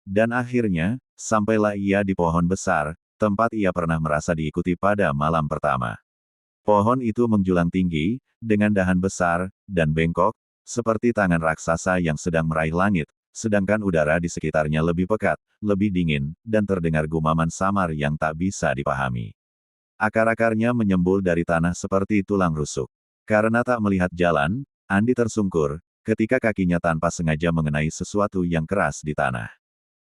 Dan akhirnya, sampailah ia di pohon besar, tempat ia pernah merasa diikuti pada malam pertama. Pohon itu menjulang tinggi, dengan dahan besar, dan bengkok, seperti tangan raksasa yang sedang meraih langit, sedangkan udara di sekitarnya lebih pekat, lebih dingin, dan terdengar gumaman samar yang tak bisa dipahami. Akar-akarnya menyembul dari tanah seperti tulang rusuk. Karena tak melihat jalan, Andi tersungkur, ketika kakinya tanpa sengaja mengenai sesuatu yang keras di tanah.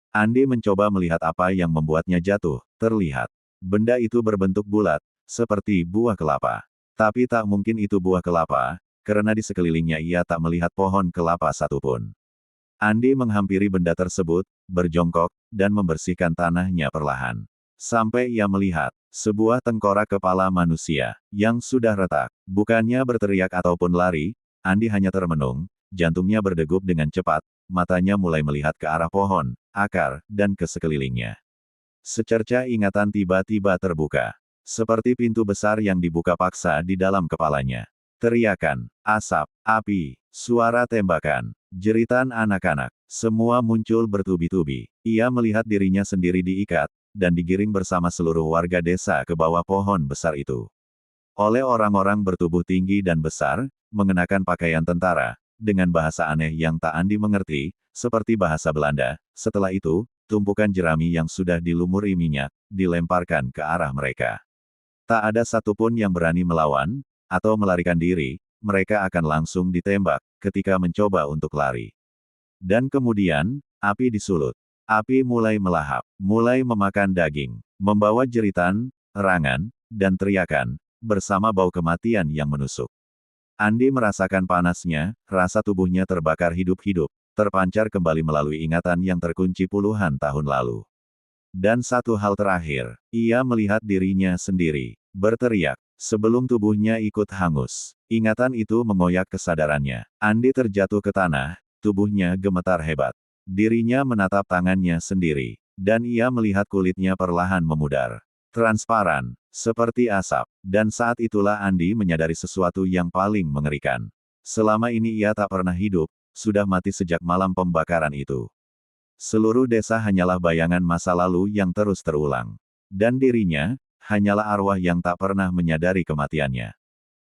Andi mencoba melihat apa yang membuatnya jatuh, terlihat. Benda itu berbentuk bulat, seperti buah kelapa. Tapi tak mungkin itu buah kelapa, karena di sekelilingnya ia tak melihat pohon kelapa satupun. Andi menghampiri benda tersebut, berjongkok, dan membersihkan tanahnya perlahan. Sampai ia melihat sebuah tengkorak kepala manusia yang sudah retak. Bukannya berteriak ataupun lari, Andi hanya termenung, jantungnya berdegup dengan cepat, matanya mulai melihat ke arah pohon, akar, dan ke sekelilingnya. Secerca ingatan tiba-tiba terbuka. Seperti pintu besar yang dibuka paksa di dalam kepalanya. Teriakan, asap, api, suara tembakan, jeritan anak-anak, semua muncul bertubi-tubi. Ia melihat dirinya sendiri diikat, dan digiring bersama seluruh warga desa ke bawah pohon besar itu. Oleh orang-orang bertubuh tinggi dan besar, mengenakan pakaian tentara, dengan bahasa aneh yang tak Andi mengerti, seperti bahasa Belanda. Setelah itu, tumpukan jerami yang sudah dilumuri minyak, dilemparkan ke arah mereka. Tak ada satupun yang berani melawan, atau melarikan diri, mereka akan langsung ditembak, ketika mencoba untuk lari. Dan kemudian, api disulut. Api mulai melahap, mulai memakan daging, membawa jeritan, erangan, dan teriakan, bersama bau kematian yang menusuk. Andi merasakan panasnya, rasa tubuhnya terbakar hidup-hidup, terpancar kembali melalui ingatan yang terkunci puluhan tahun lalu. Dan satu hal terakhir, ia melihat dirinya sendiri, berteriak, sebelum tubuhnya ikut hangus. Ingatan itu mengoyak kesadarannya. Andi terjatuh ke tanah, tubuhnya gemetar hebat. Dirinya menatap tangannya sendiri, dan ia melihat kulitnya perlahan memudar. Transparan, seperti asap, dan saat itulah Andi menyadari sesuatu yang paling mengerikan. Selama ini ia tak pernah hidup, sudah mati sejak malam pembakaran itu. Seluruh desa hanyalah bayangan masa lalu yang terus terulang. Dan dirinya, hanyalah arwah yang tak pernah menyadari kematiannya.